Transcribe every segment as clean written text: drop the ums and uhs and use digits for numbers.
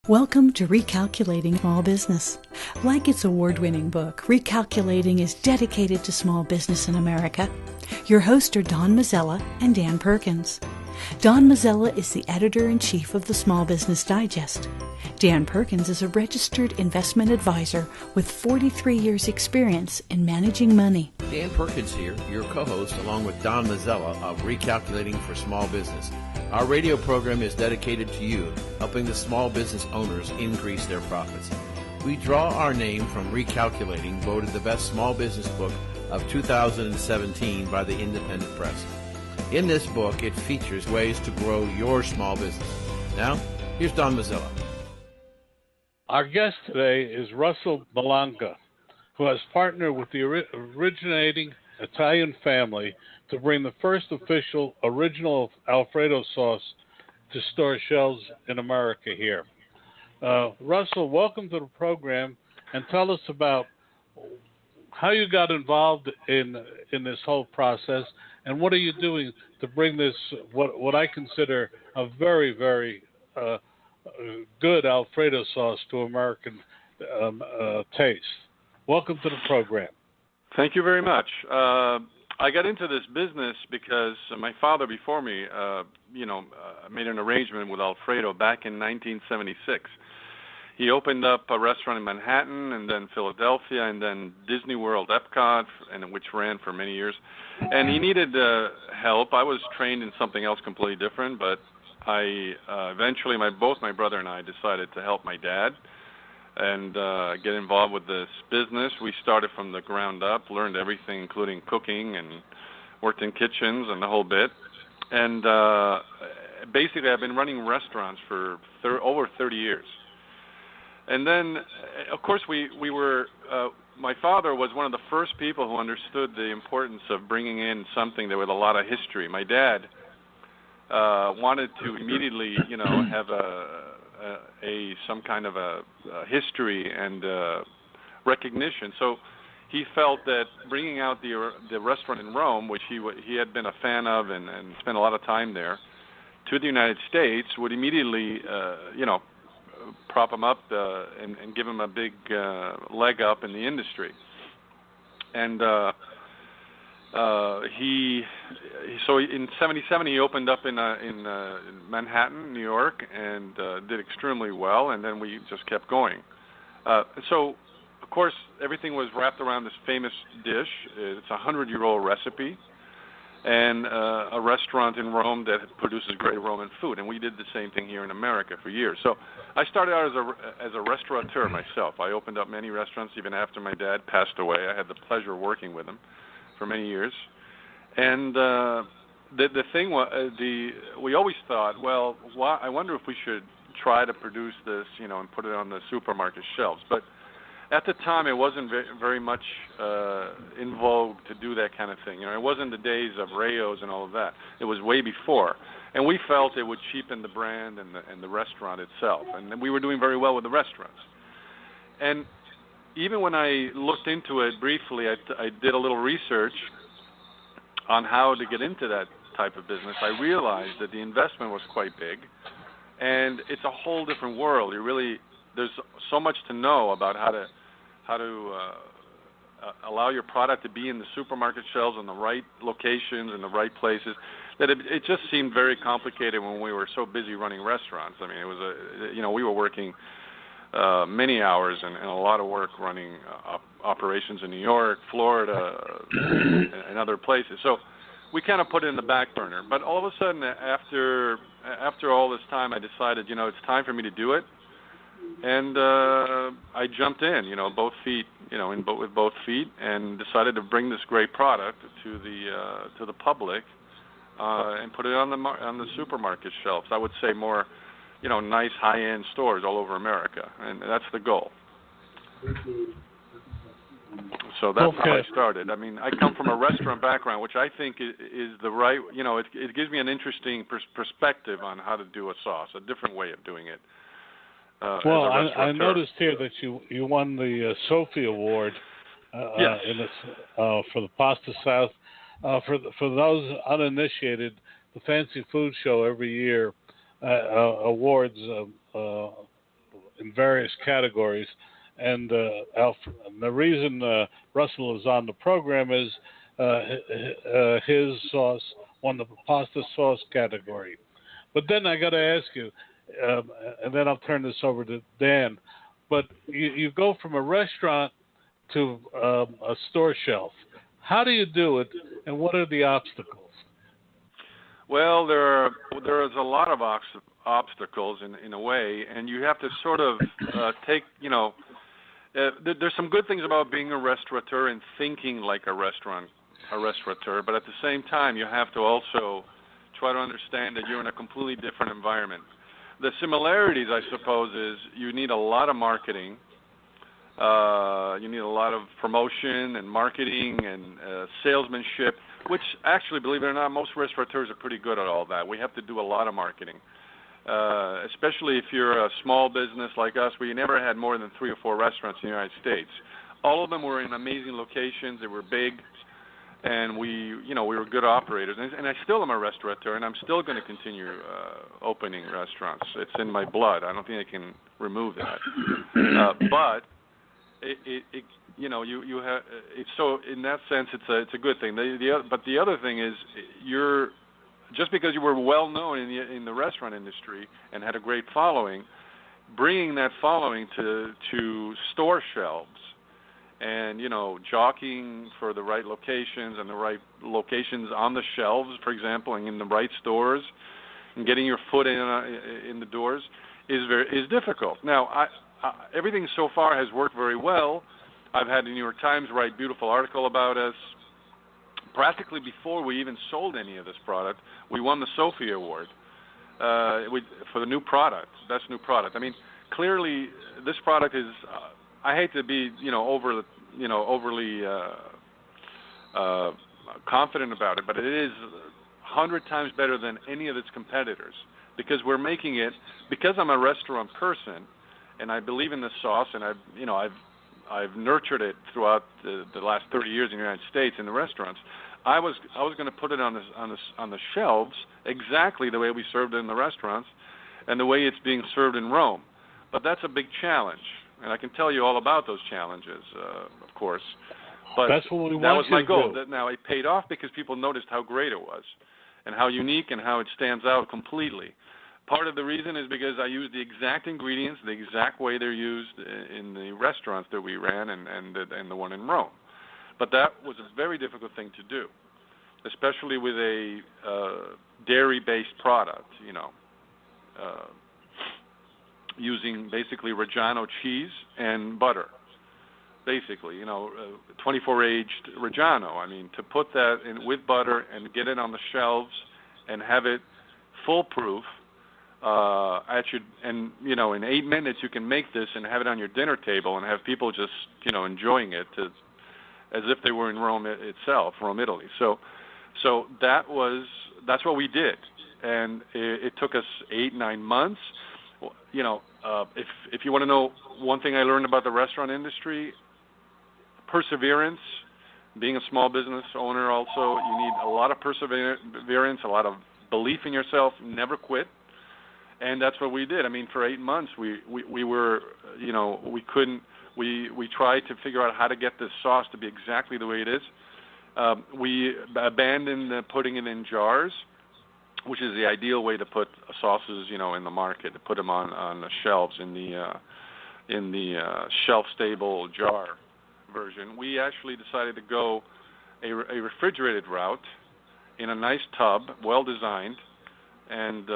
Welcome to Recalculating Small Business. Like its award-winning book, Recalculating is dedicated to small business in America. Your hosts are Don Mazzella and Dan Perkins. Don Mazzella is the editor-in-chief of the Small Business Digest. Dan Perkins is a registered investment advisor with 43 years' experience in managing money. Dan Perkins here, your co-host, along with Don Mazzella of Recalculating for Small Business. Our radio program is dedicated to you, helping the small business owners increase their profits. We draw our name from Recalculating, voted the best small business book of 2017 by the Independent Press. In this book, it features ways to grow your small business. Now, here's Don Mazzella. Our guest today is Russell Bellanca, who has partnered with the originating Italian family to bring the first official original Alfredo sauce to store shelves in America here. Russell, welcome to the program, and tell us about how you got involved in this whole process, and what are you doing to bring this, what I consider a very, very good Alfredo sauce to American taste. Welcome to the program. Thank you very much. I got into this business because my father before me, made an arrangement with Alfredo back in 1976. He opened up a restaurant in Manhattan and then Philadelphia and then Disney World, Epcot, and which ran for many years. And he needed help. I was trained in something else completely different, but I eventually, both my brother and I decided to help my dad and get involved with this business. We started from the ground up, learned everything, including cooking, and worked in kitchens and the whole bit. And basically, I've been running restaurants for over 30 years. And then, of course, we were. My father was one of the first people who understood the importance of bringing in something that with a lot of history. My dad wanted to immediately, have some kind of a history and recognition. So he felt that bringing out the restaurant in Rome, which he had been a fan of and spent a lot of time there, to the United States would immediately, prop him up and give him a big leg up in the industry. And so in '77 he opened up in Manhattan, New York, and did extremely well. And then we just kept going. So, of course, everything was wrapped around this famous dish. It's a 100-year-old recipe, and a restaurant in Rome that produces great Roman food. And we did the same thing here in America for years. So I started out as a restaurateur myself. I opened up many restaurants even after my dad passed away. I had the pleasure of working with him for many years. And the thing was, we always thought, well, I wonder if we should try to produce this, and put it on the supermarket shelves. But at the time, it wasn't very much in vogue to do that kind of thing. It wasn't the days of Rayos and all of that. It was way before. And we felt it would cheapen the brand and the restaurant itself. And we were doing very well with the restaurants. And even when I looked into it briefly, I did a little research on how to get into that type of business. I realized that the investment was quite big, and it's a whole different world. There's so much to know about how to allow your product to be in the supermarket shelves on the right locations and the right places, that it just seemed very complicated when we were so busy running restaurants. I mean, it was we were working many hours and a lot of work running operations in New York, Florida, and other places. So we kind of put it in the back burner. But all of a sudden, after all this time, I decided, it's time for me to do it. And I jumped in, both feet, with both feet, and decided to bring this great product to the public and put it on the supermarket shelves. I would say more, nice high-end stores all over America, and that's the goal. So that's how I started. I mean, I come from a restaurant background, which I think is the right, it gives me an interesting perspective on how to do a sauce, a different way of doing it. Well, I noticed here that you won the Sophie Award yes. For the pasta sauce. For those uninitiated, the Fancy Food Show every year awards various categories. And the reason Russell is on the program is his sauce won the pasta sauce category. But then I got to ask you, and then I'll turn this over to Dan. But you go from a restaurant to a store shelf. How do you do it, and what are the obstacles? Well, there is a lot of obstacles in a way, and you have to sort of take, there's some good things about being a restaurateur and thinking like a restaurateur, but at the same time, you have to also try to understand that you're in a completely different environment. The similarities, I suppose, is you need a lot of marketing. You need a lot of promotion and marketing and salesmanship, which actually, believe it or not, most restaurateurs are pretty good at all that. We have to do a lot of marketing, especially if you're a small business like us. We never had more than 3 or 4 restaurants in the United States. All of them were in amazing locations. They were big, and we were good operators. And I still am a restaurateur, and I'm still going to continue opening restaurants. It's in my blood. I don't think I can remove that. But you have. So in that sense, it's a good thing. But the other thing is, just because you were well known in the restaurant industry and had a great following, bringing that following to store shelves, and jockeying for the right locations and the right locations on the shelves, for example, and in the right stores, and getting your foot in the doors is difficult. Now, everything so far has worked very well. I've had the New York Times write a beautiful article about us. Practically before we even sold any of this product, we won the Sophie Award for the new product, best new product. I mean, clearly this product is. I hate to be, overly confident about it, but it is 100 times better than any of its competitors because we're making it. Because I'm a restaurant person, and I believe in this sauce, and I've nurtured it throughout the last 30 years in the United States in the restaurants. I was going to put it on the shelves exactly the way we served it in the restaurants, and the way it's being served in Rome. But that's a big challenge, and I can tell you all about those challenges, of course. But that's what we want. That was my goal. Do. Now it paid off because people noticed how great it was, and how unique and how it stands out completely. Part of the reason is because I used the exact ingredients, the exact way they're used in the restaurants that we ran and the one in Rome. But that was a very difficult thing to do, especially with a dairy-based product, using basically Reggiano cheese and butter, basically, 24-aged Reggiano. I mean, to put that in with butter and get it on the shelves and have it foolproof, in 8 minutes you can make this and have it on your dinner table and have people just, enjoying it as if they were in Rome itself, Rome, Italy. So that's what we did, and it took us 8-9 months. If you want to know one thing I learned about the restaurant industry, perseverance. Being a small business owner, also you need a lot of perseverance, a lot of belief in yourself. Never quit. And that's what we did. I mean, for 8 months, we were, we couldn't. We tried to figure out how to get this sauce to be exactly the way it is. We abandoned putting it in jars, which is the ideal way to put sauces, in the market, to put them on the shelves in the shelf-stable jar version. We actually decided to go a refrigerated route in a nice tub, well designed, and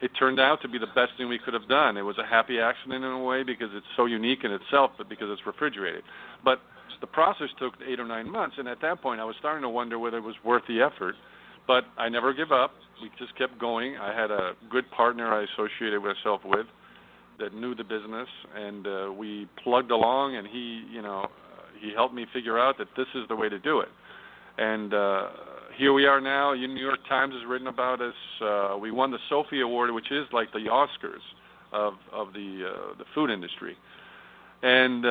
it turned out to be the best thing we could have done. It was a happy accident in a way because it's so unique in itself, but because it's refrigerated. But the process took 8 or 9 months, and at that point I was starting to wonder whether it was worth the effort. But I never give up. We just kept going. I had a good partner I associated myself with that knew the business, and we plugged along, and he helped me figure out that this is the way to do it. And here we are now. The New York Times has written about us. We won the Sophie Award, which is like the Oscars of the food industry. And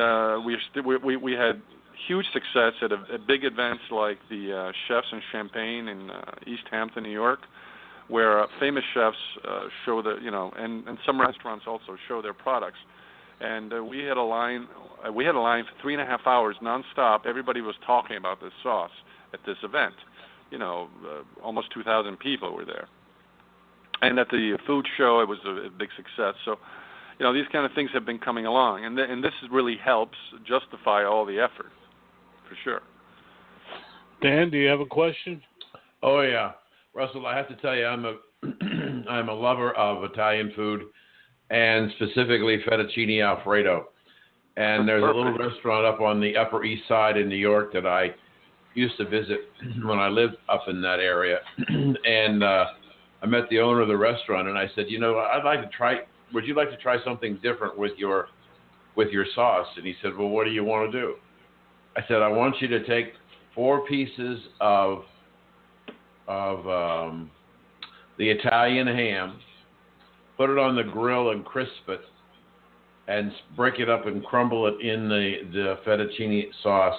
we had huge success at big events like the Chefs in Champagne in East Hampton, New York, where famous chefs show and some restaurants also show their products. And we had a line for 3.5 hours nonstop. Everybody was talking about this sauce at this event. Almost 2,000 people were there. And at the food show, it was a big success. So, these kind of things have been coming along, and this really helps justify all the effort, for sure. Dan, do you have a question? Oh yeah, Russell. I have to tell you, I'm a lover of Italian food, and specifically fettuccine Alfredo. And there's a little restaurant up on the Upper East Side in New York that I used to visit when I lived up in that area, and I met the owner of the restaurant, and I said, I'd like to try. Would you like to try something different with your sauce? And he said, well, what do you want to do? I said, I want you to take 4 pieces of the Italian ham, put it on the grill and crisp it, and break it up and crumble it in the fettuccine sauce.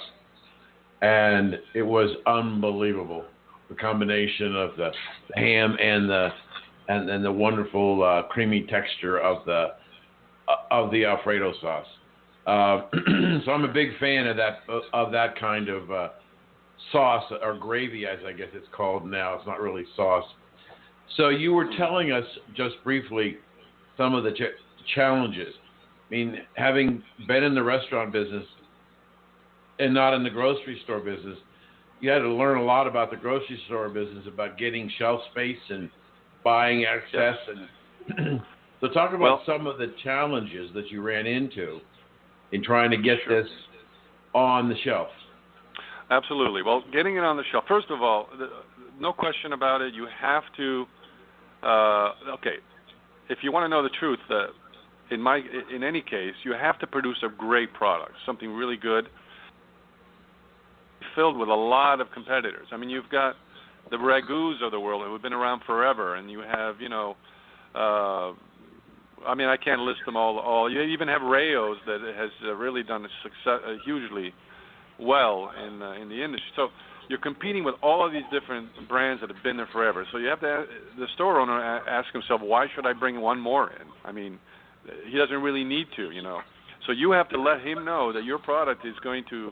And it was unbelievable. The combination of the ham and the wonderful creamy texture of the Alfredo sauce. So I'm a big fan of that kind of sauce, or gravy, as I guess it's called now. It's not really sauce. So you were telling us just briefly some of the challenges. I mean, having been in the restaurant business and not in the grocery store business, you had to learn a lot about the grocery store business, about getting shelf space and buying access. And so talk about some of the challenges that you ran into in trying to get this on the shelf. Absolutely. Well, getting it on the shelf, first of all, no question about it, you have to, if you want to know the truth, in any case, you have to produce a great product, something really good, filled with a lot of competitors. I mean, you've got the Ragouts of the world who have been around forever, and you have, I can't list them all. You even have Rayo's that has really done hugely well in the industry. So you're competing with all of these different brands that have been there forever. So you have to, the store owner ask himself, why should I bring one more in? I mean, he doesn't really need to, So you have to let him know that your product is going to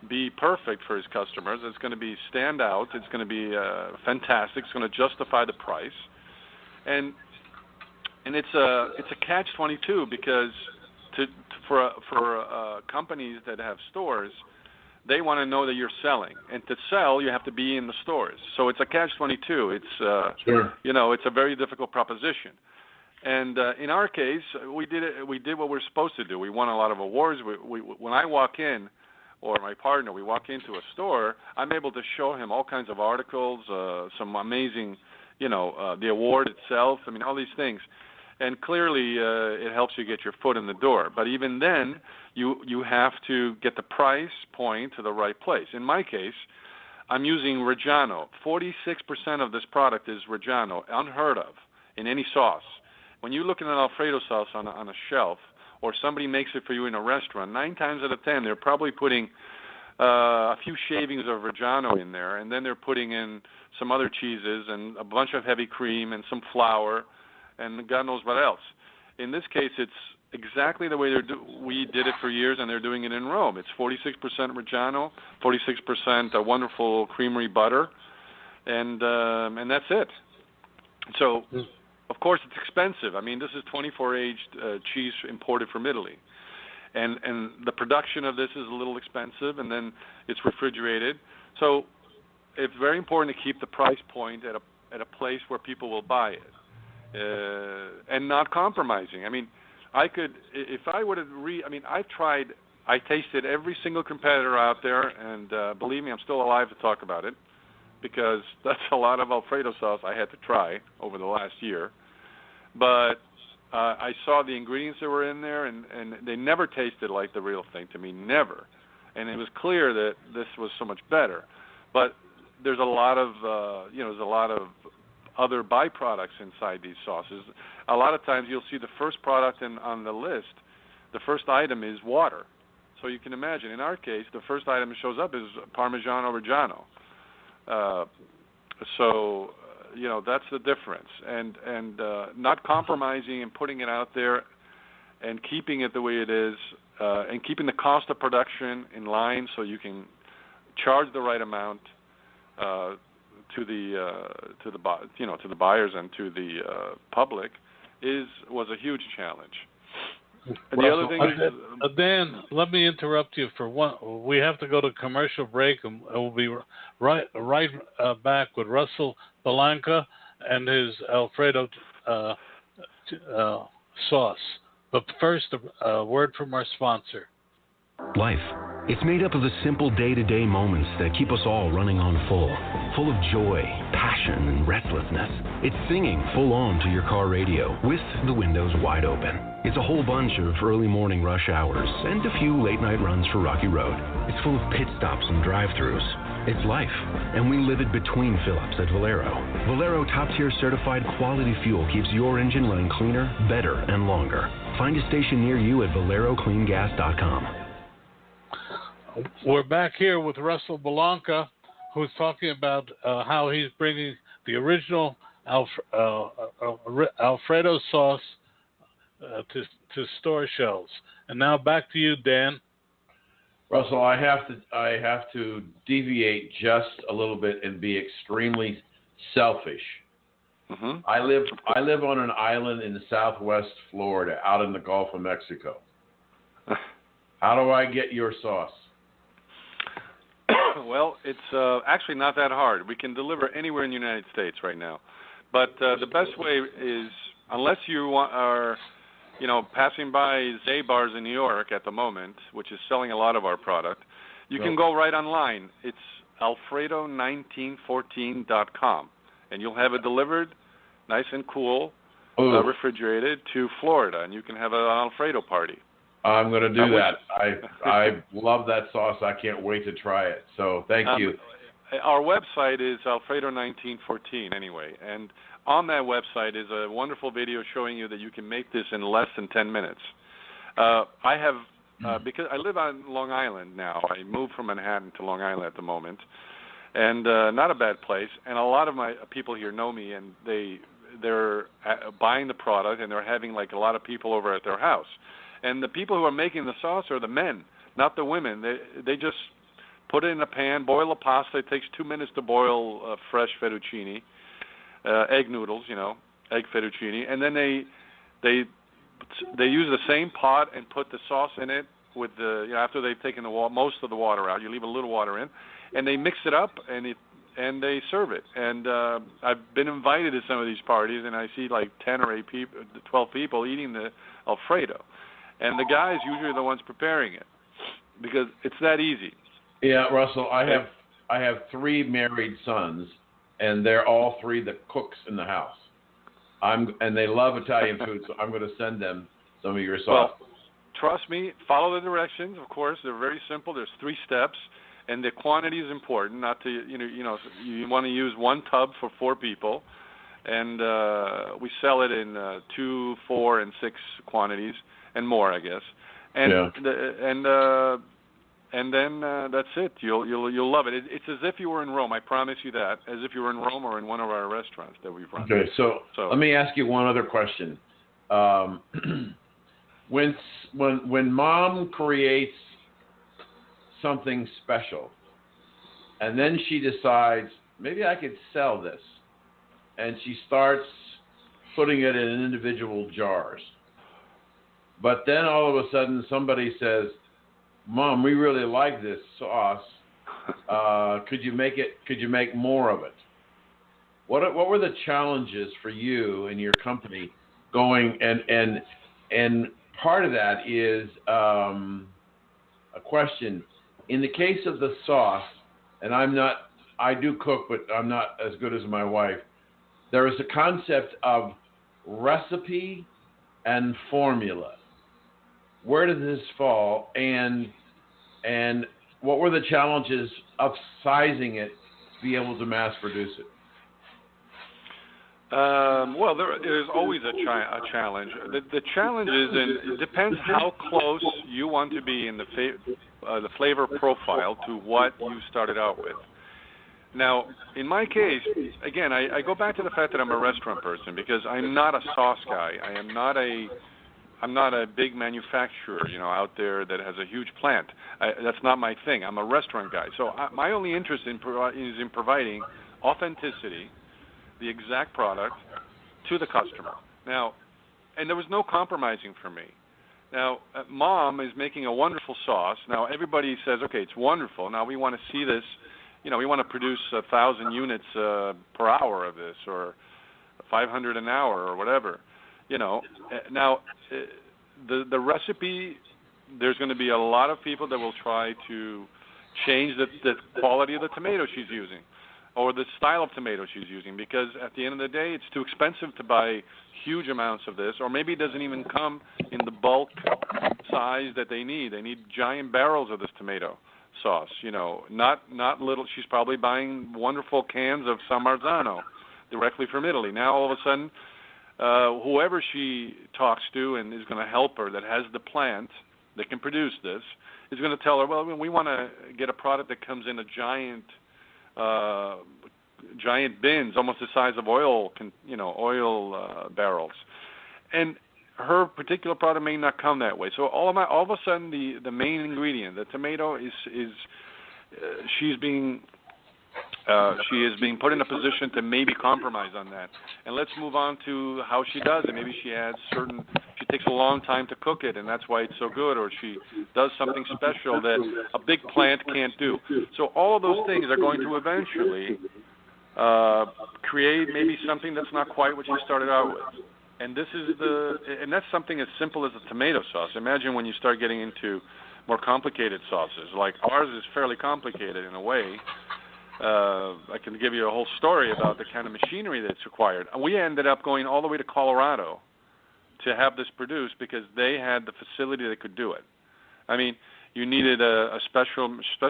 be perfect for his customers. It's going to be stand out. It's going to be fantastic. It's going to justify the price, and it's a catch-22 because for companies that have stores, they want to know that you're selling, and to sell you have to be in the stores. So it's a catch-22. It's it's a very difficult proposition. And in our case, we did what we're supposed to do. We won a lot of awards. When I walk in, or my partner, we walk into a store, I'm able to show him all kinds of articles, some amazing, the award itself, all these things. And clearly it helps you get your foot in the door. But even then, you have to get the price point to the right place. In my case, I'm using Reggiano. 46% of this product is Reggiano, unheard of in any sauce. When you look at an Alfredo sauce on a shelf, or somebody makes it for you in a restaurant, 9 times out of 10, they're probably putting a few shavings of Reggiano in there, and then they're putting in some other cheeses and a bunch of heavy cream and some flour and God knows what else. In this case, it's exactly the way we did it for years, and they're doing it in Rome. It's 46% Reggiano, 46% a wonderful creamery butter, and that's it. So, of course, it's expensive. This is 24-aged cheese imported from Italy. And the production of this is a little expensive, and then it's refrigerated. So it's very important to keep the price point at a place where people will buy it, and not compromising. I tasted every single competitor out there, and believe me, I'm still alive to talk about it, because that's a lot of Alfredo sauce I had to try over the last year. But I saw the ingredients that were in there, and they never tasted like the real thing to me, never. And it was clear that this was so much better. But there's a lot of other byproducts inside these sauces. A lot of times you'll see the first product on the list, the first item is water. So you can imagine, in our case, the first item that shows up is Parmigiano Reggiano. So that's the difference. And not compromising and putting it out there and keeping it the way it is, and keeping the cost of production in line so you can charge the right amount to the buyers and to the public was a huge challenge. And the other thing is, Dan, let me interrupt you for one. We have to go to commercial break, and we'll be right back with Russell Bellanca and his Alfredo sauce. But first, a word from our sponsor. Life. It's made up of the simple day-to-day moments that keep us all running on full of joy, passion, and restlessness. It's singing full on to your car radio with the windows wide open. It's a whole bunch of early morning rush hours and a few late-night runs for Rocky Road. It's full of pit stops and drive-thrus. It's life, and we live it between fill-ups at Valero. Valero top-tier certified quality fuel keeps your engine running cleaner, better, and longer. Find a station near you at ValeroCleanGas.com. We're back here with Russell Bellanca, who's talking about how he's bringing the original Alfredo sauce to store shelves. And now back to you, Dan. Russell, I have to deviate just a little bit and be extremely selfish. Mm-hmm. I live on an island in Southwest Florida, out in the Gulf of Mexico. How do I get your sauce? Well, it's actually not that hard. We can deliver anywhere in the United States right now. But the best way is, unless you are, passing by Zabar's in New York at the moment, which is selling a lot of our product, you can go right online. It's Alfredo1914.com, and you'll have it delivered nice and cool, refrigerated to Florida, and you can have an Alfredo party. I'm going to do that. I love that sauce. I can't wait to try it. So thank you. Our website is Alfredo1914 anyway, and on that website is a wonderful video showing you that you can make this in less than 10 minutes. I have, because I live on Long Island now. I moved from Manhattan to Long Island at the moment, and not a bad place. And a lot of my people here know me, and they're buying the product, and they're having like a lot of people over at their house. And the people who are making the sauce are the men, not the women. They just put it in a pan, boil the pasta. It takes 2 minutes to boil fresh fettuccine, egg noodles, egg fettuccine, and then they use the same pot and put the sauce in it with the after they've taken most of the water out. You leave a little water in, and they mix it up and they serve it. And I've been invited to some of these parties, and I see like 10 or 12 people eating the Alfredo. And the guys usually are the ones preparing it because it's that easy. Yeah, Russell, I have 3 married sons, and they're all 3 the cooks in the house. And they love Italian food, so I'm going to send them some of your sauce. Well, trust me, follow the directions. Of course, they're very simple. There's 3 steps, and the quantity is important. Not to you want to use 1 tub for 4 people, and we sell it in 2, 4, and 6 quantities. And more, I guess, and then that's it. You'll love it. It's as if you were in Rome. I promise you that. As if you were in Rome or in one of our restaurants that we've run. Okay, so let me ask you one other question. When Mom creates something special, and then she decides maybe I could sell this, and she starts putting it in individual jars. But then all of a sudden somebody says, Mom, we really like this sauce. Could you make more of it? What were the challenges for you and your company going and part of that is a question. In the case of the sauce, and I do cook, but I'm not as good as my wife. There is a concept of recipe and formula. Where did this fall, and what were the challenges of sizing it to be able to mass produce it? Well, there's always a challenge. The challenge is, it depends how close you want to be in the flavor profile to what you started out with. Now, in my case, again, I go back to the fact that I'm a restaurant person because I'm not a sauce guy. I'm not a big manufacturer, out there that has a huge plant. That's not my thing. I'm a restaurant guy. So my only interest is in providing authenticity, the exact product, to the customer. Now, and there was no compromising for me. Now, Mom is making a wonderful sauce. Now, everybody says, okay, it's wonderful. Now, we want to see this. We want to produce 1,000 units per hour of this, or 500 an hour, or whatever. Now, the recipe, there's going to be a lot of people that will try to change the quality of the tomato she's using, or the style of tomato she's using, because at the end of the day, it's too expensive to buy huge amounts of this, or maybe it doesn't even come in the bulk size that they need. They need giant barrels of this tomato sauce, not little. She's probably buying wonderful cans of San Marzano directly from Italy. Now, all of a sudden, whoever she talks to and is going to help her, that has the plant that can produce this, is going to tell her, well, we want to get a product that comes in a giant bins, almost the size of oil barrels, and her particular product may not come that way. So all of a sudden, the main ingredient, the tomato, she is being put in a position to maybe compromise on that. And let's move on to how she does it. Maybe she takes a long time to cook it, and that's why it's so good, or she does something special that a big plant can't do. So all of those things are going to eventually create maybe something that's not quite what you started out with. And that's something as simple as a tomato sauce. Imagine when you start getting into more complicated sauces. Like ours is fairly complicated in a way. I can give you a whole story about the kind of machinery that's required. We ended up going all the way to Colorado to have this produced because they had the facility that could do it. I mean, you needed a special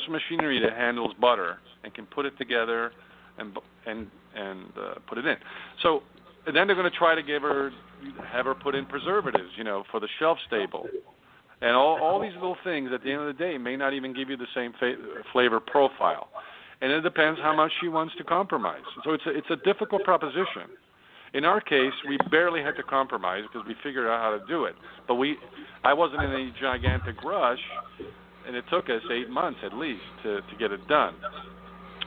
machinery that handles butter and can put it together and put it in. So and then they're going to try to have her put in preservatives, for the shelf stable, and all these little things. At the end of the day, may not even give you the same flavor profile, and it depends how much she wants to compromise. So it's a difficult proposition. In our case, we barely had to compromise because we figured out how to do it. But I wasn't in a gigantic rush, and it took us 8 months at least to get it done.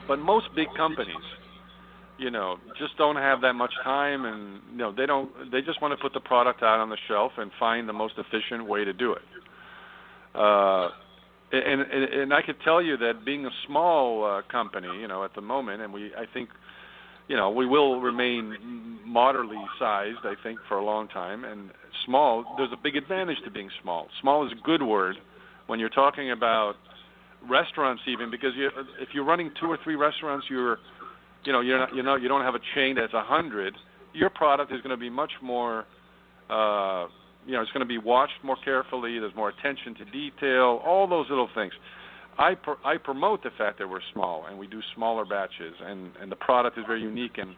But most big companies, just don't have that much time, and they just want to put the product out on the shelf and find the most efficient way to do it. And I could tell you that being a small company, at the moment, and I think, we will remain moderately sized, I think, for a long time. And small, there's a big advantage to being small. Small is a good word when you're talking about restaurants, even, because if you're running 2 or 3 restaurants, you don't have a chain that's 100. Your product is going to be much more, it's going to be watched more carefully. There's more attention to detail, all those little things. I promote the fact that we're small and we do smaller batches, and the product is very unique and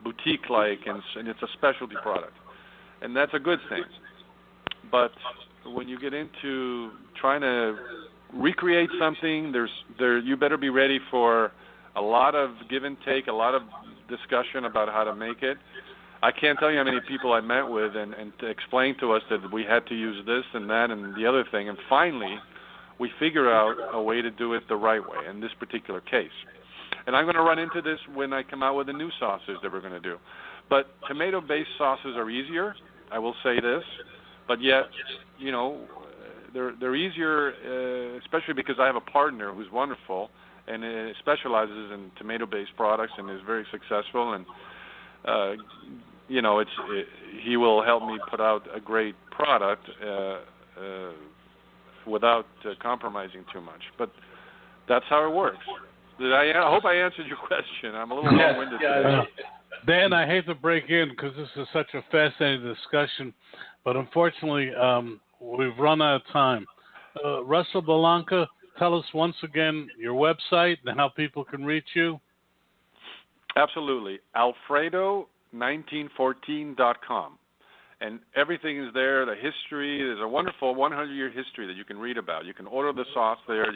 boutique-like, and it's a specialty product, and that's a good thing. But when you get into trying to recreate something, you better be ready for a lot of give and take, a lot of discussion about how to make it. I can't tell you how many people I met with and to explain to us that we had to use this and that and the other thing, and finally we figure out a way to do it the right way in this particular case. And I'm going to run into this when I come out with the new sauces that we're going to do. But tomato-based sauces are easier, I will say this, but yet, they're easier, especially because I have a partner who's wonderful and specializes in tomato-based products and is very successful, and he will help me put out a great product without compromising too much. But that's how it works. I hope I answered your question. I'm a little long-winded today. Dan, I hate to break in because this is such a fascinating discussion, but unfortunately we've run out of time. Russell Bellanca, tell us once again your website and how people can reach you. Absolutely. Alfredo1914.com. And everything is there, the history. There's a wonderful 100-year history that you can read about. You can order the sauce there.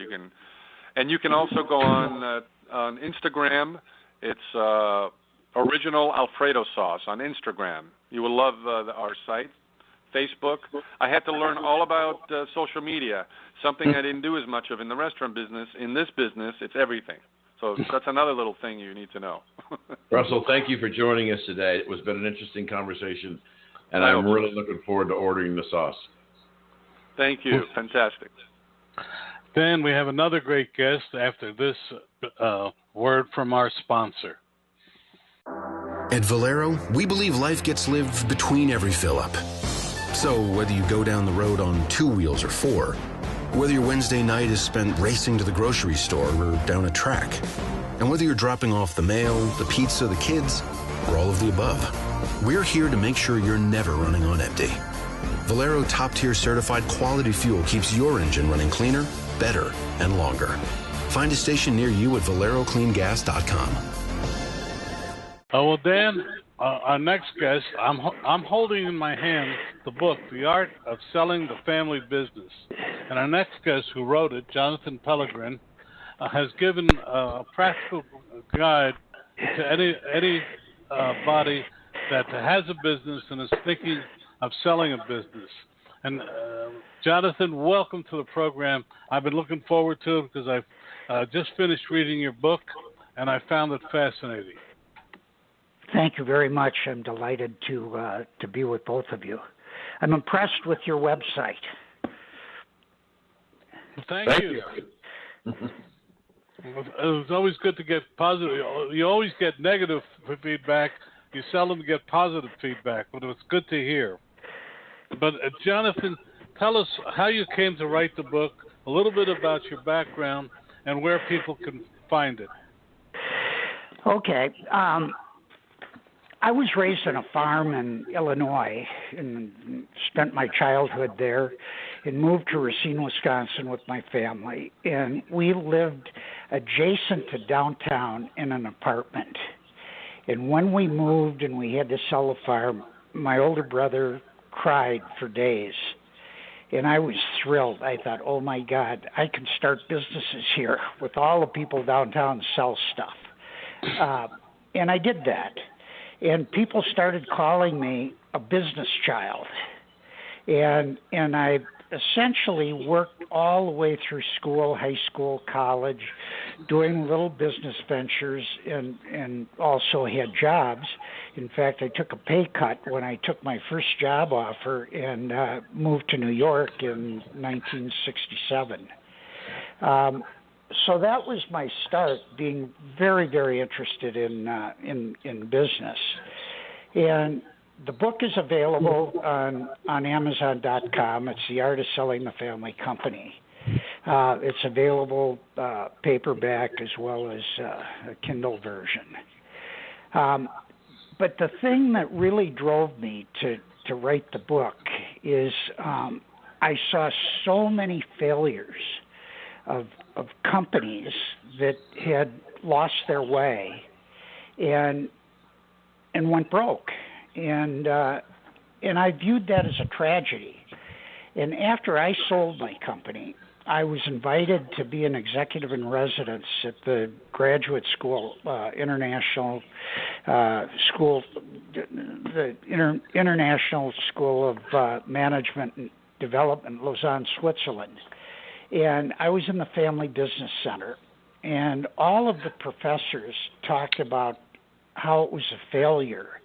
And you can also go on Instagram. It's Original Alfredo Sauce on Instagram. You will love our site. Facebook. I had to learn all about social media, something I didn't do as much of in the restaurant business. In this business, it's everything. So that's another little thing you need to know. Russell, thank you for joining us today. It was been an interesting conversation, and I'm really looking forward to ordering the sauce. Thank you. Fantastic. Dan, we have another great guest after this word from our sponsor. At Valero, we believe life gets lived between every fill-up. So whether you go down the road on 2 wheels or 4, whether your Wednesday night is spent racing to the grocery store or down a track, and whether you're dropping off the mail, the pizza, the kids, or all of the above, we're here to make sure you're never running on empty. Valero top-tier certified quality fuel keeps your engine running cleaner, better, and longer. Find a station near you at valerocleangas.com. Oh, well, Dan, our next guest, I'm holding in my hand the book, The Art of Selling the Family Business. And our next guest who wrote it, Jonathan Pellegrin, has given a practical guide to any body that has a business and is thinking of selling a business. And Jonathan, welcome to the program. I've been looking forward to it because I've just finished reading your book, and I found it fascinating. Thank you very much. I'm delighted to be with both of you. I'm impressed with your website. Thank you. It's always good to get positive. You always get negative feedback. You seldom get positive feedback, but it's good to hear. But Jonathan, tell us how you came to write the book, a little bit about your background, and where people can find it. Okay. I was raised on a farm in Illinois and spent my childhood there and moved to Racine, Wisconsin with my family. And we lived adjacent to downtown in an apartment. And when we moved and we had to sell the farm, my older brother cried for days. And I was thrilled. I thought, oh, my God, I can start businesses here with all the people downtown sell stuff. And I did that. And people started calling me a business child. And I essentially worked all the way through school, high school, college, doing little business ventures and also had jobs. In fact, I took a pay cut when I took my first job offer and moved to New York in 1967. So that was my start, being very, very interested in business. And the book is available on Amazon.com. It's The Art of Selling the Family Company. It's available paperback as well as a Kindle version. But the thing that really drove me to write the book is I saw so many failures of companies that had lost their way and went broke, and I viewed that as a tragedy. And after I sold my company, I was invited to be an executive in residence at the graduate school, International School, the International School of Management and Development, Lausanne, Switzerland. And I was in the Family Business Center, and all of the professors talked about how it was a failure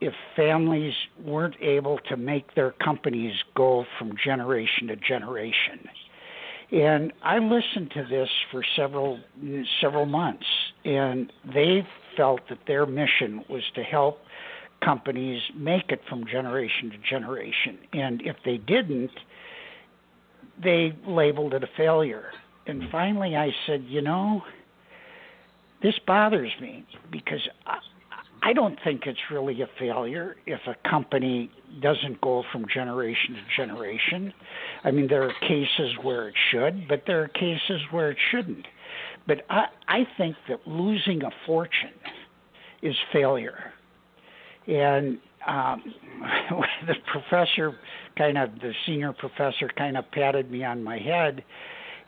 if families weren't able to make their companies go from generation to generation. And I listened to this for several months, and they felt that their mission was to help companies make it from generation to generation. And if they didn't, they labeled it a failure. And finally I said, this bothers me because I don't think it's really a failure if a company doesn't go from generation to generation. I mean, there are cases where it should, but there are cases where it shouldn't. But I think that losing a fortune is failure. And the senior professor kind of patted me on my head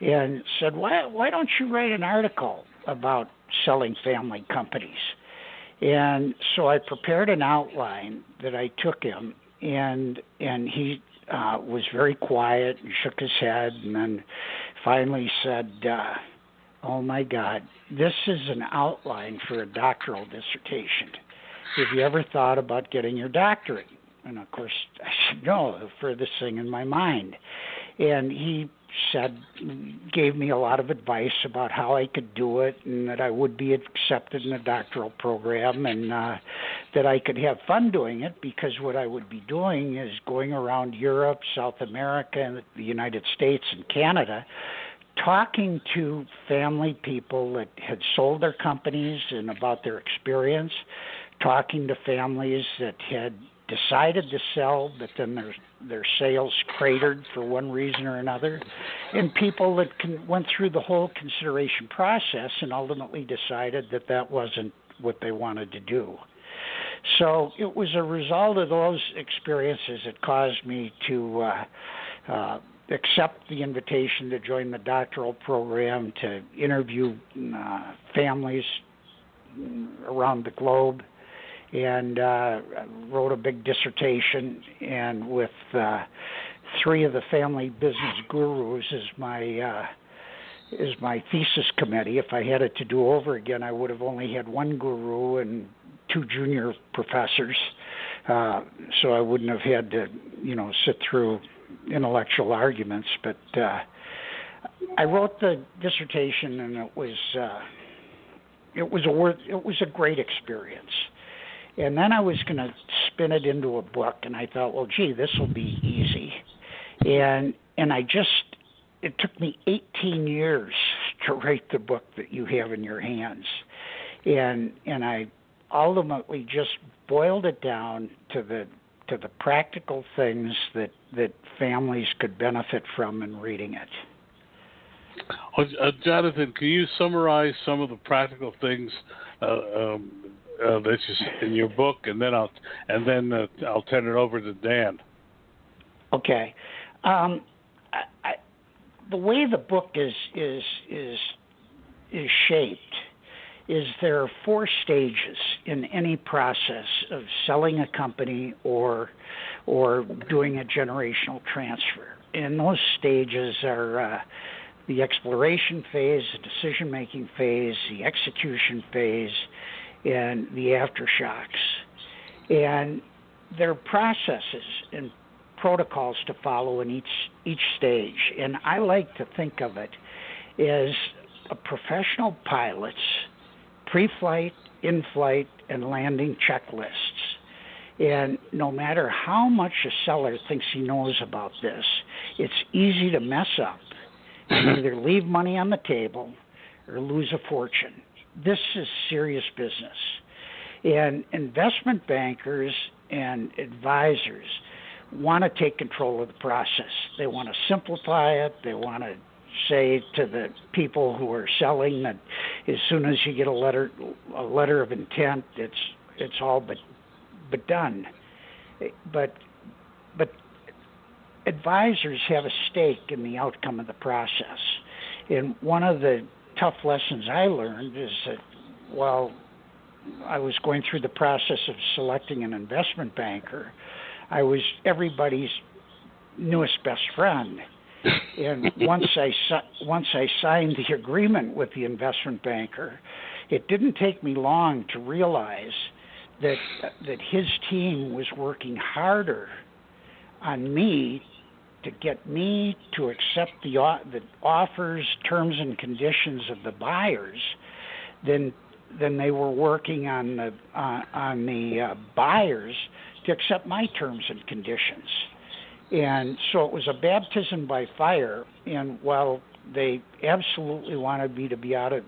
and said, why don't you write an article about selling family companies? And so I prepared an outline that I took him, and he was very quiet and shook his head, and then finally said, oh my God, this is an outline for a doctoral dissertation. Have you ever thought about getting your doctorate? And of course I said, no, the furthest thing in my mind. And he gave me a lot of advice about how I could do it, and that I would be accepted in a doctoral program, and that I could have fun doing it, because what I would be doing is going around Europe, South America, and the United States and Canada, talking to family people that had sold their companies and about their experience, talking to families that had decided to sell, but then their sales cratered for one reason or another, and people that went through the whole consideration process and ultimately decided that wasn't what they wanted to do. So it was a result of those experiences that caused me to accept the invitation to join the doctoral program, to interview families around the globe, and wrote a big dissertation, and with three of the family business gurus as my thesis committee. If I had it to do over again, I would have only had one guru and two junior professors, so I wouldn't have had to, sit through intellectual arguments. But I wrote the dissertation, and it was a great experience. And then I was going to spin it into a book, and I thought, well, gee, this will be easy. And it took me 18 years to write the book that you have in your hands. And I ultimately just boiled it down to the practical things that families could benefit from in reading it. Jonathan, can you summarize some of the practical things that's just in your book, and then I'll turn it over to Dan. Okay. The way the book is shaped is there are 4 stages in any process of selling a company or doing a generational transfer. And those stages are the exploration phase, the decision-making phase, the execution phase, and the aftershocks. And there are processes and protocols to follow in each stage. And I like to think of it as a professional pilot's pre-flight, in-flight, and landing checklists. And no matter how much a seller thinks he knows about this, it's easy to mess up and either leave money on the table or lose a fortune. This is serious business. And investment bankers and advisors want to take control of the process. They want to simplify it. They want to say to the people who are selling that as soon as you get a letter of intent, it's all but done. But advisors have a stake in the outcome of the process. And one of the tough lessons I learned is that while I was going through the process of selecting an investment banker, I was everybody's newest best friend. And once I signed the agreement with the investment banker, it didn't take me long to realize that his team was working harder on me to get me to accept the offers, terms, and conditions of the buyers than they were working on the buyers to accept my terms and conditions. And so it was a baptism by fire. And while they absolutely wanted me to be out of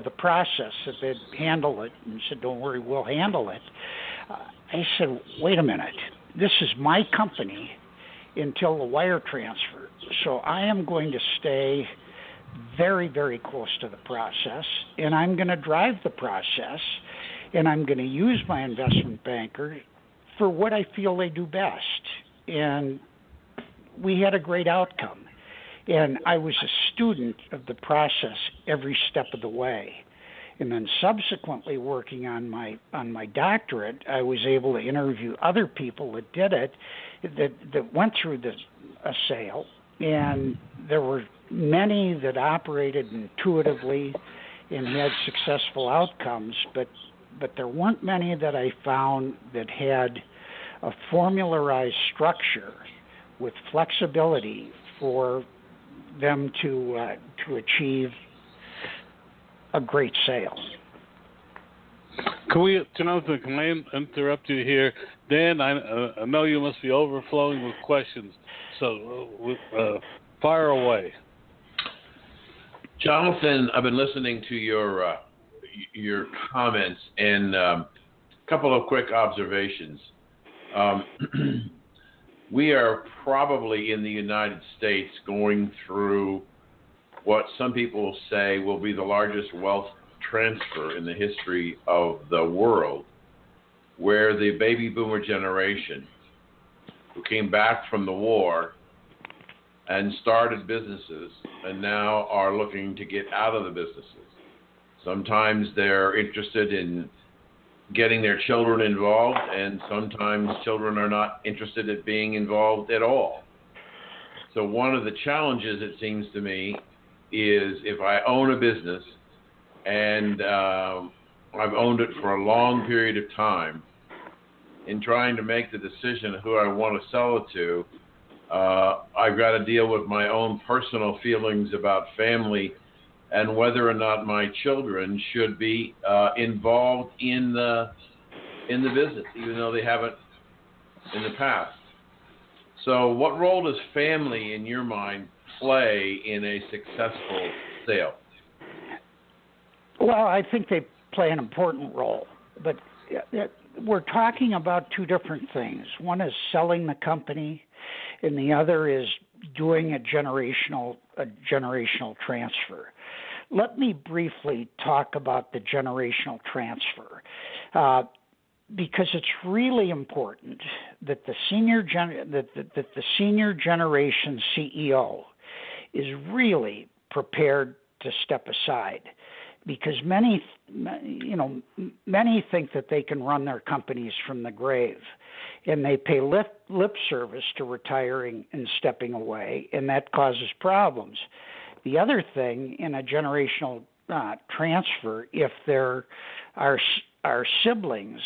the process, that they'd handle it, and said, "Don't worry, we'll handle it," I said, "Wait a minute, this is my company until the wire transfer. So I am going to stay very, very close to the process, and I'm going to drive the process, and I'm going to use my investment banker for what I feel they do best." And we had a great outcome. And I was a student of the process every step of the way. And then subsequently working on my doctorate, I was able to interview other people that did it, that went through a sale, and there were many that operated intuitively and had successful outcomes, but there weren't many that I found that had a formularized structure with flexibility for them to achieve a great sale. Jonathan, can I interrupt you here? Dan, I know you must be overflowing with questions, so fire away. Jonathan, I've been listening to your comments, and a couple of quick observations. We are probably in the United States going through what some people say will be the largest wealth transfer in the history of the world, where the baby boomer generation who came back from the war and started businesses and now are looking to get out of the businesses. Sometimes they're interested in getting their children involved, and sometimes children are not interested in being involved at all. So one of the challenges, it seems to me, is if I own a business and I've owned it for a long period of time, in trying to make the decision of who I want to sell it to, I've got to deal with my own personal feelings about family and whether or not my children should be involved in the business, even though they haven't in the past. So what role does family, in your mind, play in a successful sale? Well, I think they play an important role, but we're talking about two different things. One is selling the company, and the other is doing a generational transfer. Let me briefly talk about the generational transfer, because it's really important that the senior generation CEO is really prepared to step aside, because many think that they can run their companies from the grave, and they pay lip service to retiring and stepping away, and that causes problems. The other thing in a generational transfer, if there are siblings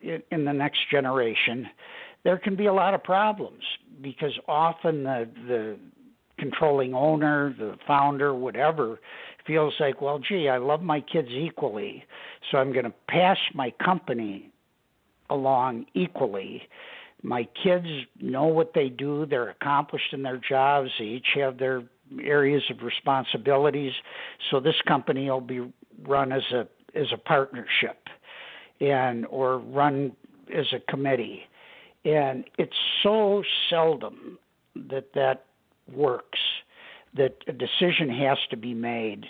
in the next generation, there can be a lot of problems, because often the controlling owner, the founder, whatever, feels like, well, gee, I love my kids equally, so I'm going to pass my company along equally. My kids know what they do. They're accomplished in their jobs. They each have their areas of responsibilities. So this company will be run as a partnership or run as a committee. And it's so seldom that works, that a decision has to be made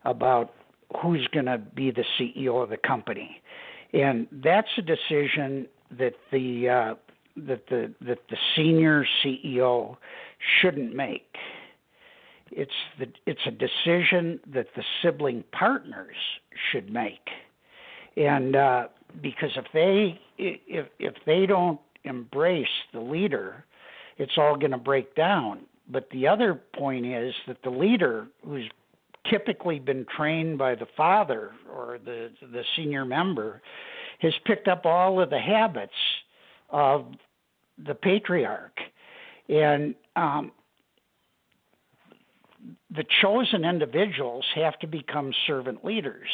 about who's going to be the CEO of the company. And that's a decision that the senior CEO shouldn't make. It's a decision that the sibling partners should make. And because if they don't embrace the leader, it's all going to break down. But the other point is that the leader, who's typically been trained by the father or the senior member, has picked up all of the habits of the patriarch. And the chosen individuals have to become servant leaders,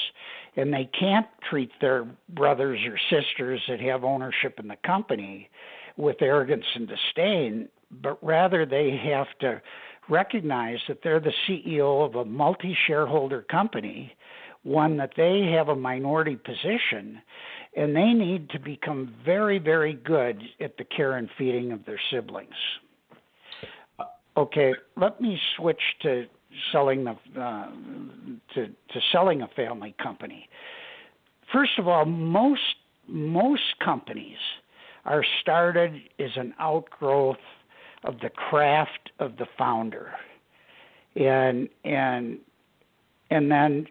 and they can't treat their brothers or sisters that have ownership in the company with arrogance and disdain, but rather they have to recognize that they're the CEO of a multi-shareholder company, one that they have a minority position, and they need to become very, very good at the care and feeding of their siblings. Okay, let me switch to selling selling a family company. First of all, most companies are started as an outgrowth of the craft of the founder. and then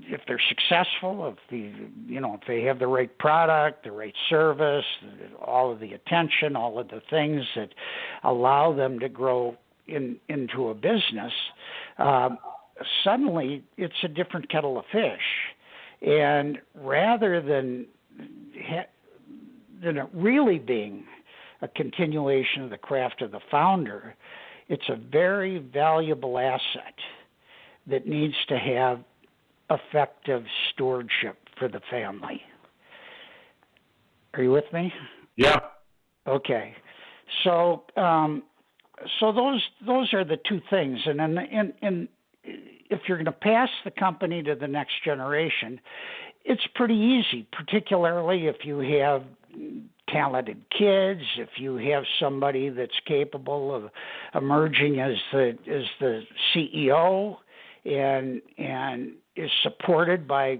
if they're successful, if they have the right product, the right service, all of the attention, all of the things that allow them to grow into a business, suddenly it's a different kettle of fish. And rather than it really being a continuation of the craft of the founder, it's a very valuable asset that needs to have effective stewardship for the family. Are you with me? Yeah. Okay. So those are the two things, and then if you're going to pass the company to the next generation, it's pretty easy, particularly if you have talented kids, if you have somebody that's capable of emerging as the CEO and is supported by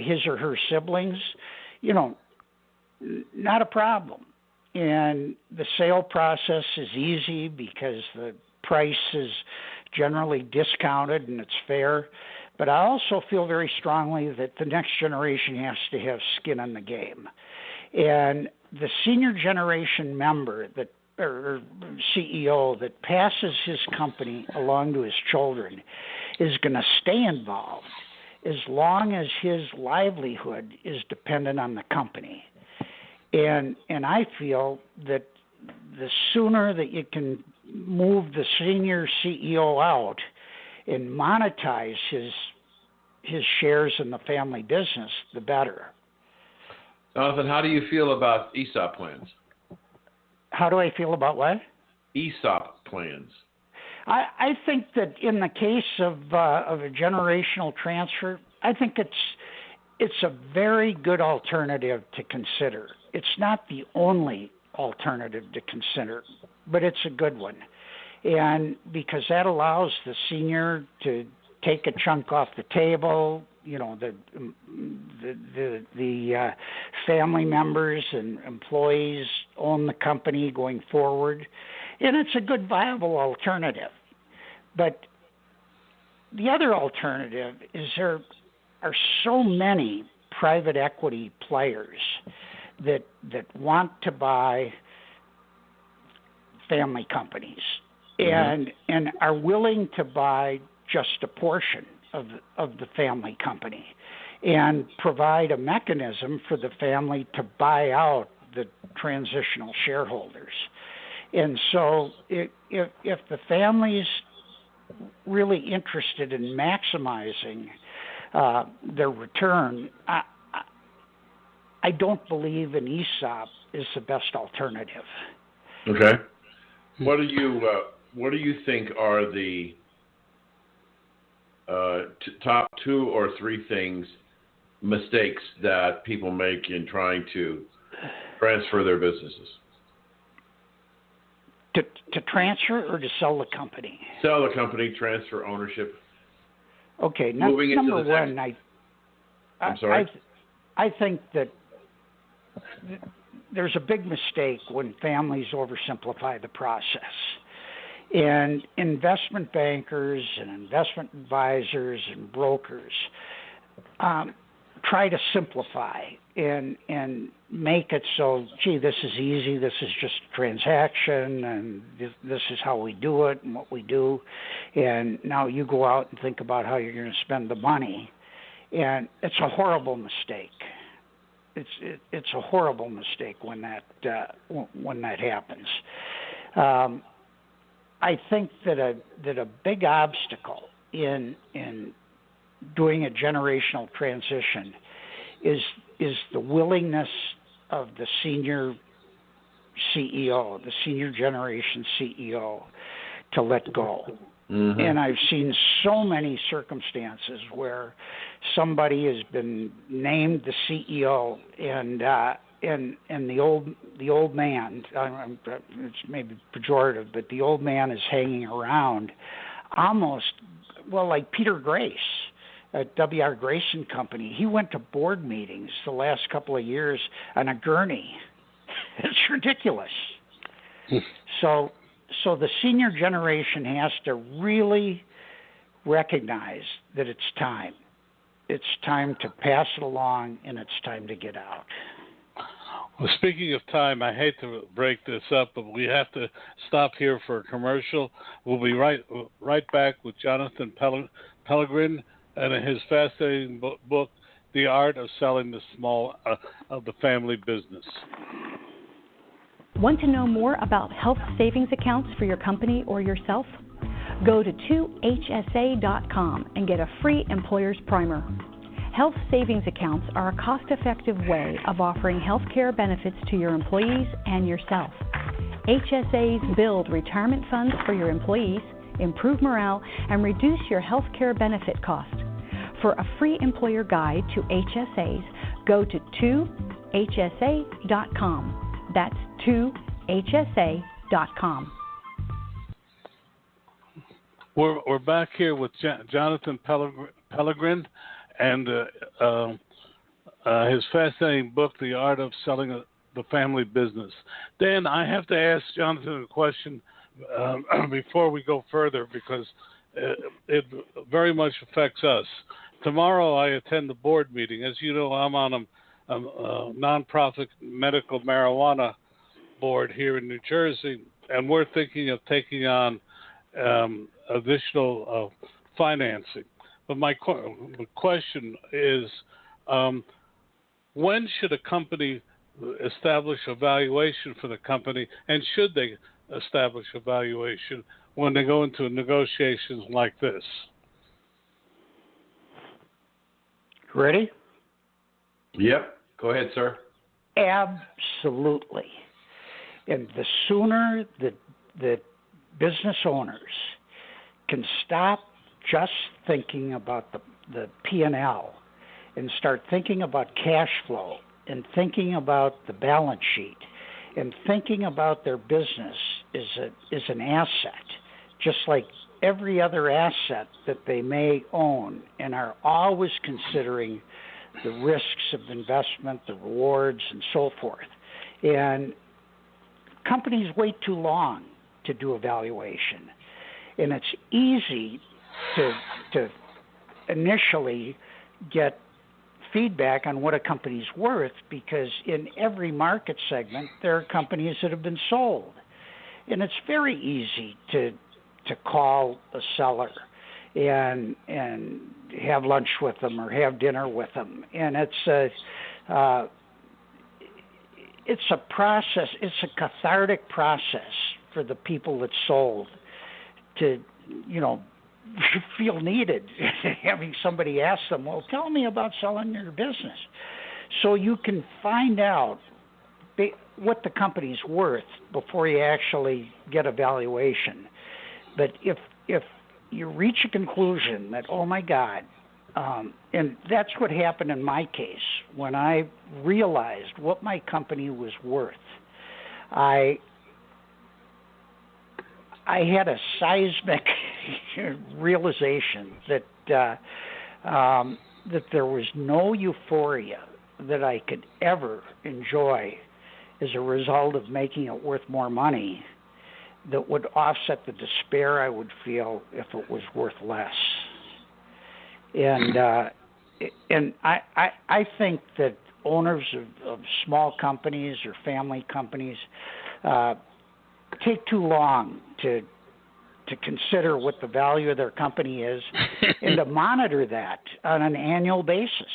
his or her siblings, not a problem. And the sale process is easy because the price is generally discounted and it's fair. But I also feel very strongly that the next generation has to have skin in the game. And the senior generation member or CEO that passes his company along to his children is going to stay involved as long as his livelihood is dependent on the company. And I feel that the sooner that you can move the senior CEO out and monetize his shares in the family business, the better. Jonathan, how do you feel about ESOP plans? How do I feel about what? ESOP plans. I think that in the case of a generational transfer, I think it's a very good alternative to consider. It's not the only alternative to consider, but it's a good one. And because that allows the senior to take a chunk off the table, the family members and employees own the company going forward, and it's a good viable alternative. But the other alternative is there are so many private equity players that want to buy family companies and are willing to buy just a portion of the family company and provide a mechanism for the family to buy out the transitional shareholders. And so if the family's really interested in maximizing their return, I don't believe an ESOP is the best alternative. Okay. What do you think are the top 2 or 3 mistakes that people make in trying to transfer their businesses? To transfer or to sell the company? Sell the company, transfer ownership. Okay, number one, I'm sorry? I think that there's a big mistake when families oversimplify the process. And investment bankers and investment advisors and brokers try to simplify and make it so, this is easy, this is just a transaction, and this is how we do it and what we do. And now you go out and think about how you're going to spend the money. And it's a horrible mistake. It's a horrible mistake when that happens. I think that a big obstacle in doing a generational transition is the willingness of the senior CEO, the senior generation CEO, to let go. Mm-hmm. And I've seen so many circumstances where somebody has been named the CEO and the old man, it's maybe pejorative, but the old man is hanging around almost, like Peter Grace at W.R. Grace & Company. He went to board meetings the last couple of years on a gurney. It's ridiculous. So so the senior generation has to really recognize that it's time. It's time to pass it along, and it's time to get out. Well, speaking of time, I hate to break this up, but we have to stop here for a commercial. We'll be right back with Jonathan Pellegrin and his fascinating book, The Art of Selling the Family Business. Want to know more about health savings accounts for your company or yourself? Go to 2hsa.com and get a free employer's primer. Health savings accounts are a cost-effective way of offering health care benefits to your employees and yourself. HSAs build retirement funds for your employees, improve morale, and reduce your health care benefit cost. For a free employer guide to HSAs, go to 2hsa.com. That's 2hsa.com. We're back here with Jonathan Pellegrin and his fascinating book, The Art of Selling the Family Business. Dan, I have to ask Jonathan a question before we go further because it very much affects us. Tomorrow I attend the board meeting. As you know, I'm on a nonprofit medical marijuana board here in New Jersey, and we're thinking of taking on additional financing. But my question is, when should a company establish a valuation for the company, and should they establish a valuation when they go into negotiations like this? Ready? Yep. Go ahead, sir. Absolutely. And the sooner that business owners can stop just thinking about the P&L and start thinking about cash flow and thinking about the balance sheet and thinking about their business is an asset, just like every other asset that they may own, and are always considering the risks of investment, the rewards, and so forth. And companies wait too long to do evaluation. And it's easy to initially get feedback on what a company's worth, because in every market segment there are companies that have been sold. And it's very easy to call a seller and have lunch with them or have dinner with them. And it's a process, it's a cathartic process for the people that sold to, feel needed, having somebody ask them, well, tell me about selling your business. So you can find out what the company's worth before you actually get a valuation. But if you reach a conclusion that, oh my God, and that's what happened in my case when I realized what my company was worth. I had a seismic realization that there was no euphoria that I could ever enjoy as a result of making it worth more money that would offset the despair I would feel if it was worth less. And I think that owners of small companies or family companies take too long to consider what the value of their company is and to monitor that on an annual basis,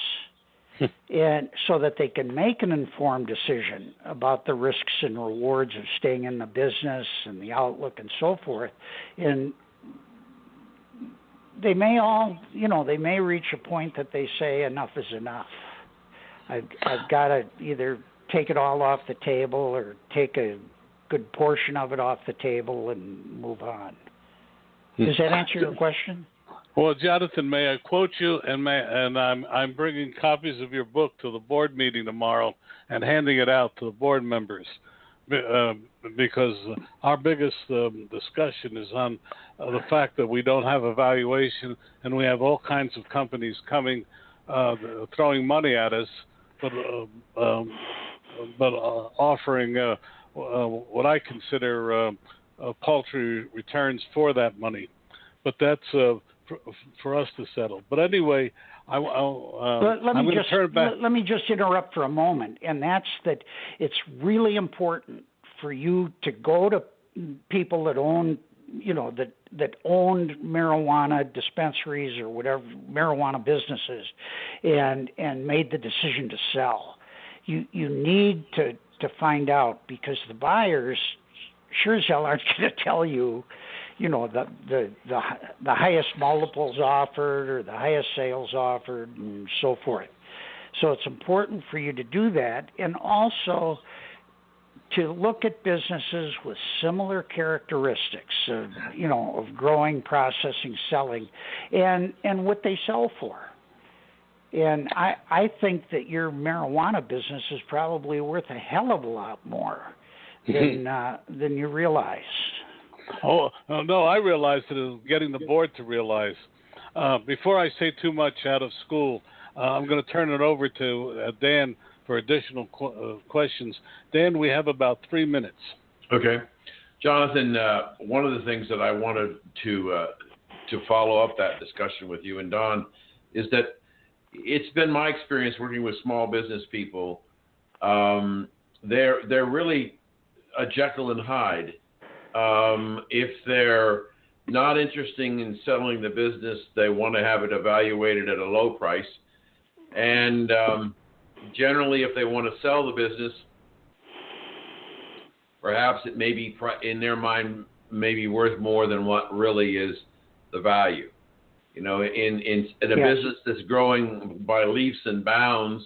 and so that they can make an informed decision about the risks and rewards of staying in the business and the outlook and so forth. And they may they may reach a point that they say enough is enough. I've got to either take it all off the table or take a good portion of it off the table and move on. Does that answer your question? Well, Jonathan, may I quote you? And I'm bringing copies of your book to the board meeting tomorrow and handing it out to the board members, because our biggest discussion is on the fact that we don't have a valuation, and we have all kinds of companies coming, throwing money at us, but offering what I consider paltry returns for that money. But that's for us to settle. But anyway, I'm going to turn it back. Let me just interrupt for a moment, and that's that it's really important for you to go to people that own, that owned marijuana dispensaries or whatever, marijuana businesses, and made the decision to sell. You need to find out, because the buyers sure as hell aren't going to tell you, the highest multiples offered or the highest sales offered and so forth. So it's important for you to do that, and also to look at businesses with similar characteristics of growing, processing, selling, and what they sell for. And I think that your marijuana business is probably worth a hell of a lot more than you realize. Oh, no, I realized it is getting the board to realize. Before I say too much out of school, I'm going to turn it over to Dan for additional questions. Dan, we have about 3 minutes. Okay. Jonathan, one of the things that I wanted to follow up that discussion with you and Don is that it's been my experience working with small business people. They're really a Jekyll and Hyde. If they're not interested in selling the business, they want to have it evaluated at a low price. And generally, if they want to sell the business, perhaps it may be, in their mind, maybe worth more than what really is the value. In a business that's growing by leaps and bounds,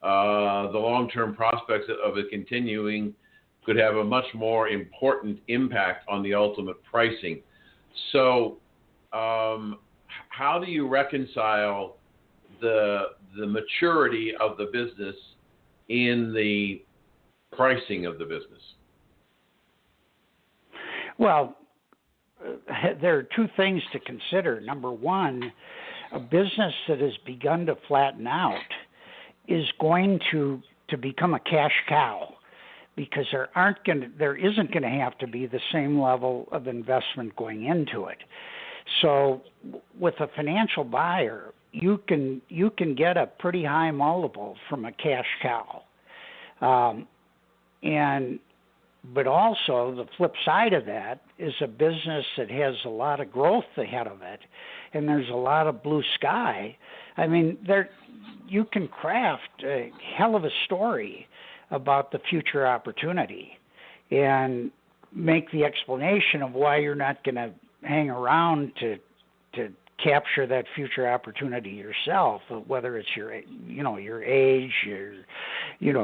the long-term prospects of it continuing could have a much more important impact on the ultimate pricing. So how do you reconcile the maturity of the business in the pricing of the business? Well, there are two things to consider. Number one, a business that has begun to flatten out is going to become a cash cow, because there isn't going to have to be the same level of investment going into it. So with a financial buyer, you can get a pretty high multiple from a cash cow. But also the flip side of that is a business that has a lot of growth ahead of it, and there's a lot of blue sky. I mean, you can craft a hell of a story about the future opportunity and make the explanation of why you're not going to hang around to capture that future opportunity yourself, whether it's your age, your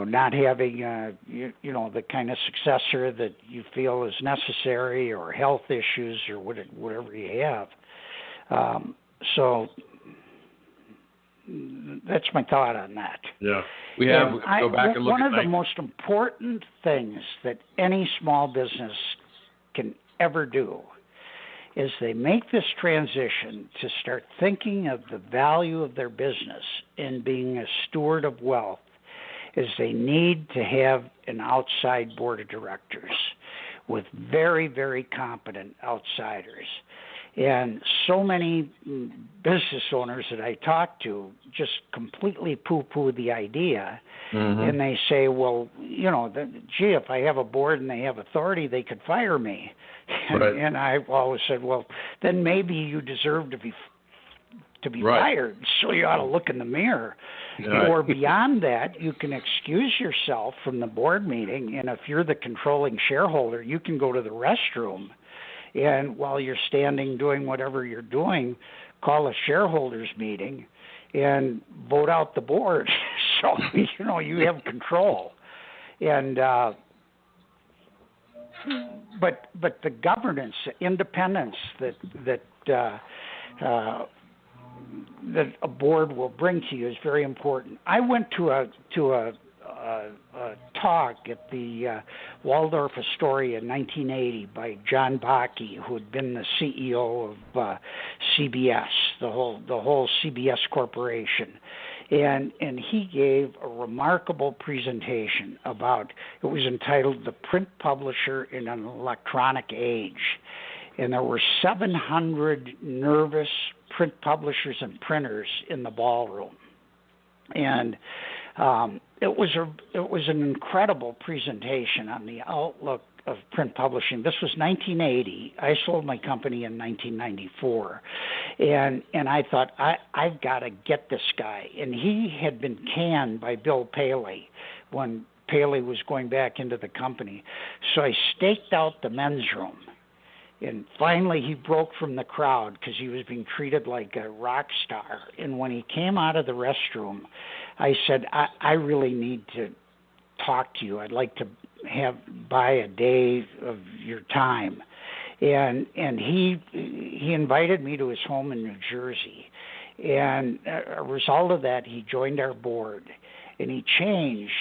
not having the kind of successor that you feel is necessary, or health issues, or whatever you have. So that's my thought on that. Yeah, we go back and look one at of the most important things that any small business can ever do is they make this transition to start thinking of the value of their business and being a steward of wealth, is they need to have an outside board of directors with very, very competent outsiders. And so many business owners that I talk to just completely poo-poo the idea. Mm-hmm. And they say, well, if I have a board and they have authority, they could fire me. Right. And I've always said, well, then maybe you deserve to be right. fired, so you ought to look in the mirror. Right. Or beyond that, you can excuse yourself from the board meeting, and if you're the controlling shareholder, you can go to the restroom. And while you're standing doing whatever you're doing, call a shareholders meeting and vote out the board. So, you have control. And but the governance, independence that a board will bring to you is very important. I went to a talk at the Waldorf Astoria in 1980 by John Bakke, who had been the CEO of CBS, the whole CBS corporation, And he gave a remarkable presentation about, it was entitled The Print Publisher in an Electronic Age. And there were 700 nervous print publishers and printers in the ballroom. And it was an incredible presentation on the outlook of print publishing. This was 1980. I sold my company in 1994. And I thought, I've got to get this guy. And he had been canned by Bill Paley when Paley was going back into the company. So I staked out the men's room. And finally he broke from the crowd because he was being treated like a rock star. And when he came out of the restroom, I said, I really need to talk to you. I'd like to buy a day of your time. And he invited me to his home in New Jersey. And a result of that, he joined our board. And he changed,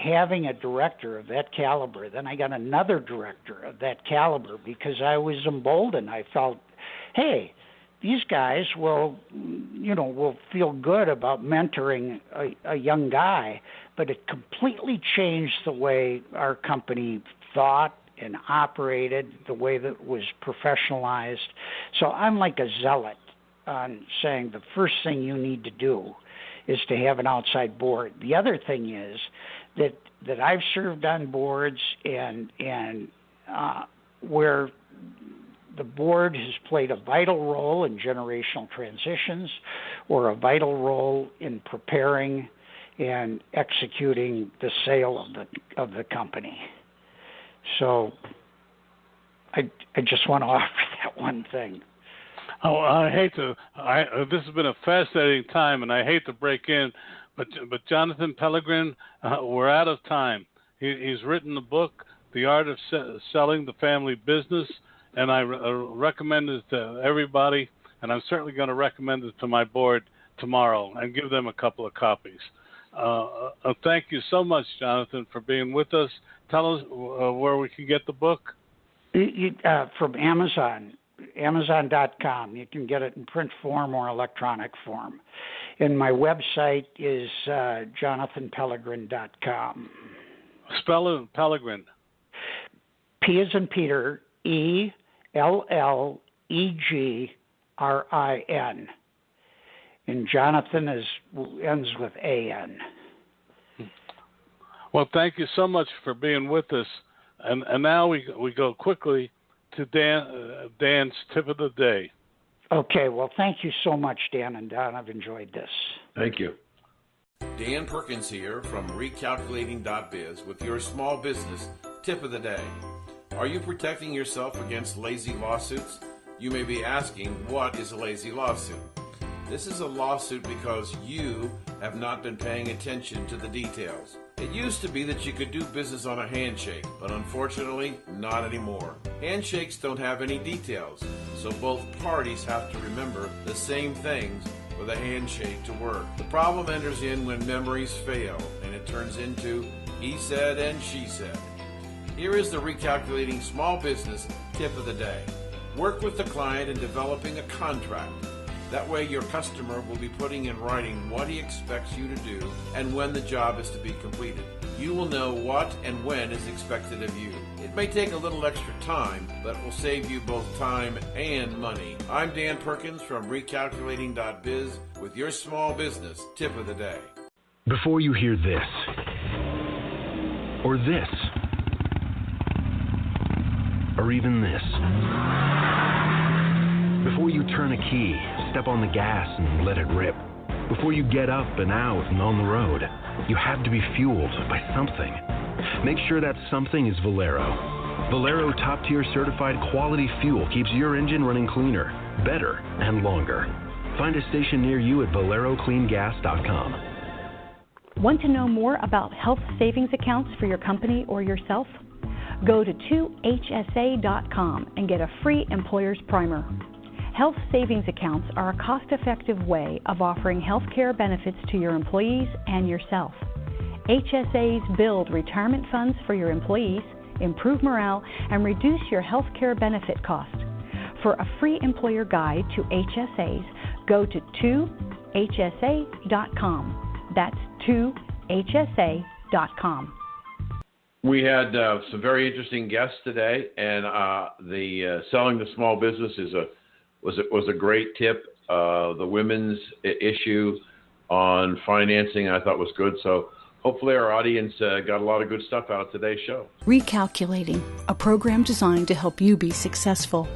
having a director of that caliber. Then I got another director of that caliber because I was emboldened. I felt, hey, these guys will feel good about mentoring a young guy, but it completely changed the way our company thought and operated, the way that it was professionalized. So I'm like a zealot on saying the first thing you need to do is to have an outside board. The other thing is that I've served on boards and where the board has played a vital role in generational transitions or a vital role in preparing and executing the sale of the company. So I just want to offer that one thing. Oh, this has been a fascinating time, and I hate to break in, but Jonathan Pellegrin, we're out of time. He's written the book, The Art of Selling the Family Business, and I recommend it to everybody, and I'm certainly going to recommend it to my board tomorrow and give them a couple of copies. Thank you so much, Jonathan, for being with us. Tell us where we can get the book. From Amazon. Amazon.com. You can get it in print form or electronic form. And my website is jonathanpellegrin.com. Spell it, Pellegrin. P as in Peter, ELLEGRIN. And Jonathan ends with AN. Well, thank you so much for being with us. And now we go quickly to Dan's tip of the day. Okay, well, thank you so much, Dan and Don. I've enjoyed this. Thank you. Dan Perkins here from Recalculating.biz with your small business tip of the day. Are you protecting yourself against lazy lawsuits? You may be asking, what is a lazy lawsuit? This is a lawsuit because you have not been paying attention to the details. It used to be that you could do business on a handshake, but unfortunately, not anymore. Handshakes don't have any details, so both parties have to remember the same things for the handshake to work. The problem enters in when memories fail, and it turns into he said and she said. Here is the Recalculating Small Business tip of the day. Work with the client in developing a contract. That way your customer will be putting in writing what he expects you to do and when the job is to be completed. You will know what and when is expected of you. It may take a little extra time, but will save you both time and money. I'm Dan Perkins from Recalculating.biz with your small business tip of the day. Before you hear this, or this, or even this, before you turn a key, step on the gas and let it rip. Before you get up and out and on the road, you have to be fueled by something. Make sure that something is Valero. Valero top-tier certified quality fuel keeps your engine running cleaner, better, and longer. Find a station near you at ValeroCleanGas.com. Want to know more about health savings accounts for your company or yourself? Go to 2hsa.com and get a free employer's primer. Health savings accounts are a cost-effective way of offering health care benefits to your employees and yourself. HSAs build retirement funds for your employees, improve morale, and reduce your health care benefit cost. For a free employer guide to HSAs, go to 2hsa.com. That's 2hsa.com. We had some very interesting guests today, and the selling the small business was a great tip. The women's issue on financing I thought was good. So hopefully our audience got a lot of good stuff out of today's show. Recalculating, a program designed to help you be successful.